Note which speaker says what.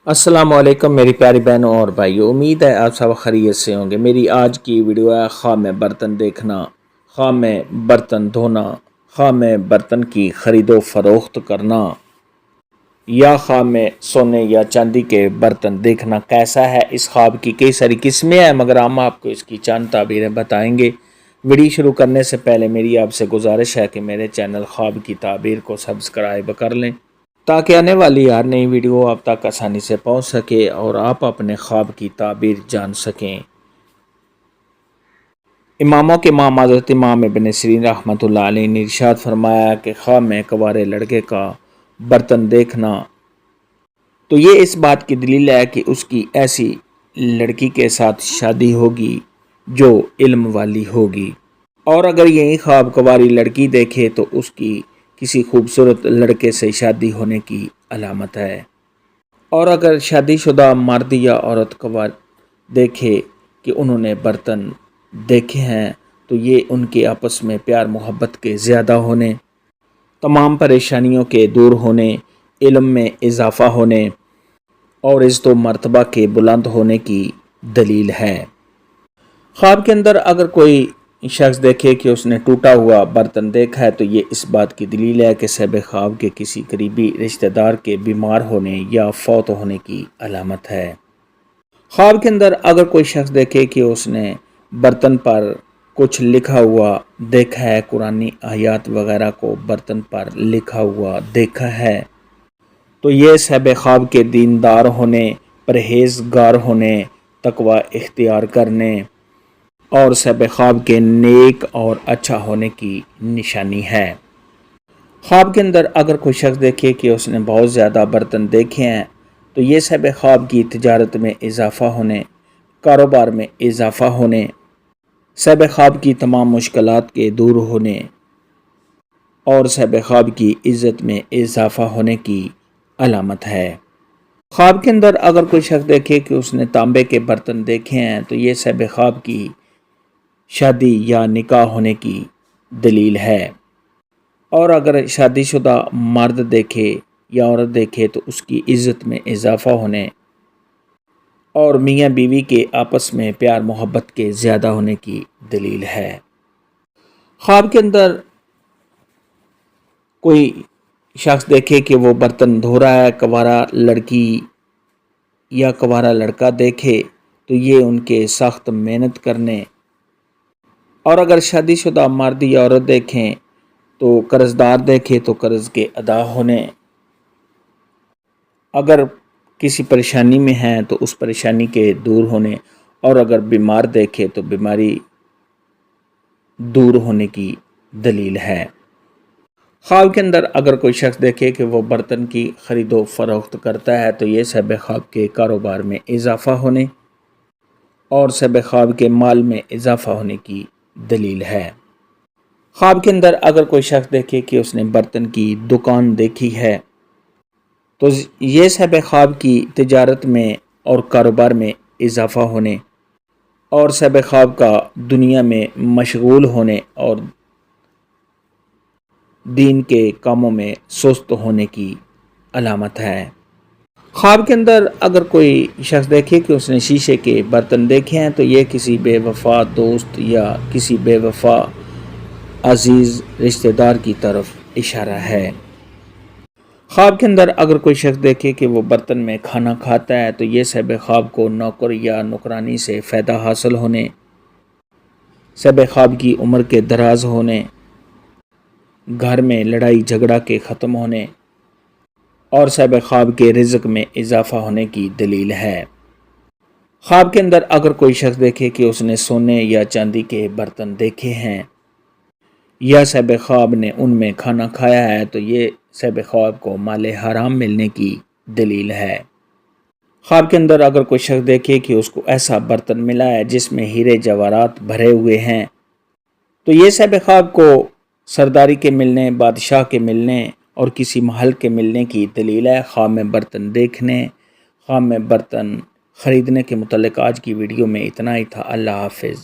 Speaker 1: السلام علیکم میری پیاری بہنوں اور بھائیوں، امید ہے آپ سب خیریت سے ہوں گے۔ میری آج کی ویڈیو ہے خواہ میں برتن دیکھنا، خواہ میں برتن دھونا، خواہ میں برتن کی خرید و فروخت کرنا، یا خواہ میں سونے یا چاندی کے برتن دیکھنا کیسا ہے۔ اس خواب کی کئی ساری قسمیں ہیں، مگر ہم آپ کو اس کی چند تعبیریں بتائیں گے۔ ویڈیو شروع کرنے سے پہلے میری آپ سے گزارش ہے کہ میرے چینل خواب کی تعبیر کو سبسکرائب کر لیں تاکہ آنے والی ہر نئی ویڈیو آپ تک آسانی سے پہنچ سکے اور آپ اپنے خواب کی تعبیر جان سکیں۔ اماموں کے امام حضرت امام ابن سیرین رحمۃ اللہ علیہ نے ارشاد فرمایا کہ خواب میں کنوارے لڑکے کا برتن دیکھنا تو یہ اس بات کی دلیل ہے کہ اس کی ایسی لڑکی کے ساتھ شادی ہوگی جو علم والی ہوگی، اور اگر یہی خواب کنواری لڑکی دیکھے تو اس کی کسی خوبصورت لڑکے سے شادی ہونے کی علامت ہے، اور اگر شادی شدہ مرد یا عورت کنوار دیکھے کہ انہوں نے برتن دیکھے ہیں تو یہ ان کے آپس میں پیار محبت کے زیادہ ہونے، تمام پریشانیوں کے دور ہونے، علم میں اضافہ ہونے اور عزت و مرتبہ کے بلند ہونے کی دلیل ہے۔ خواب کے اندر اگر کوئی شخص دیکھے کہ اس نے ٹوٹا ہوا برتن دیکھا ہے تو یہ اس بات کی دلیل ہے کہ صاحب خواب کے کسی قریبی رشتہ دار کے بیمار ہونے یا فوت ہونے کی علامت ہے۔ خواب کے اندر اگر کوئی شخص دیکھے کہ اس نے برتن پر کچھ لکھا ہوا دیکھا ہے، قرآنی آیات وغیرہ کو برتن پر لکھا ہوا دیکھا ہے تو یہ صاحب خواب کے دیندار ہونے، پرہیزگار ہونے، تقوی اختیار کرنے اور صاحب خواب کے نیک اور اچھا ہونے کی نشانی ہے۔ خواب کے اندر اگر کوئی شخص دیکھے کہ اس نے بہت زیادہ برتن دیکھے ہیں تو یہ صاحب خواب کی تجارت میں اضافہ ہونے، کاروبار میں اضافہ ہونے، صاحب خواب کی تمام مشکلات کے دور ہونے اور صاحب خواب کی عزت میں اضافہ ہونے کی علامت ہے۔ خواب کے اندر اگر کوئی شخص دیکھے کہ اس نے تانبے کے برتن دیکھے ہیں تو یہ صاحب خواب کی شادی یا نکاح ہونے کی دلیل ہے، اور اگر شادی شدہ مرد دیکھے یا عورت دیکھے تو اس کی عزت میں اضافہ ہونے اور میاں بیوی کے آپس میں پیار محبت کے زیادہ ہونے کی دلیل ہے۔ خواب کے اندر کوئی شخص دیکھے کہ وہ برتن دھو رہا ہے، کنوارا لڑکی یا کنوارا لڑکا دیکھے تو یہ ان کے سخت محنت کرنے، اور اگر شادی شدہ مرد یا عورت دیکھیں تو قرض دار دیکھے تو قرض کے ادا ہونے، اگر کسی پریشانی میں ہیں تو اس پریشانی کے دور ہونے، اور اگر بیمار دیکھے تو بیماری دور ہونے کی دلیل ہے۔ خواب کے اندر اگر کوئی شخص دیکھے کہ وہ برتن کی خرید و فروخت کرتا ہے تو یہ صاحب خواب کے کاروبار میں اضافہ ہونے اور صاحب خواب کے مال میں اضافہ ہونے کی دلیل ہے۔ خواب کے اندر اگر کوئی شخص دیکھے کہ اس نے برتن کی دکان دیکھی ہے تو یہ صاحب خواب کی تجارت میں اور کاروبار میں اضافہ ہونے اور صاحب خواب کا دنیا میں مشغول ہونے اور دین کے کاموں میں سست ہونے کی علامت ہے۔ خواب کے اندر اگر کوئی شخص دیکھے کہ اس نے شیشے کے برتن دیکھے ہیں تو یہ کسی بے وفا دوست یا کسی بے وفا عزیز رشتہ دار کی طرف اشارہ ہے۔ خواب کے اندر اگر کوئی شخص دیکھے کہ وہ برتن میں کھانا کھاتا ہے تو یہ صاحب خواب کو نوکر یا نوکرانی سے فائدہ حاصل ہونے، صاحب خواب کی عمر کے دراز ہونے، گھر میں لڑائی جھگڑا کے ختم ہونے اور صاحب خواب کے رزق میں اضافہ ہونے کی دلیل ہے۔ خواب کے اندر اگر کوئی شخص دیکھے کہ اس نے سونے یا چاندی کے برتن دیکھے ہیں یا صاحب خواب نے ان میں کھانا کھایا ہے تو یہ صاحب خواب کو مال حرام ملنے کی دلیل ہے۔ خواب کے اندر اگر کوئی شخص دیکھے کہ اس کو ایسا برتن ملا ہے جس میں ہیرے جواہرات بھرے ہوئے ہیں تو یہ صاحب خواب کو سرداری کے ملنے، بادشاہ کے ملنے اور کسی محل کے ملنے کی دلیل ہے۔ خواب میں برتن دیکھنے، خواب میں برتن خریدنے کے متعلق آج کی ویڈیو میں اتنا ہی تھا۔ اللہ حافظ۔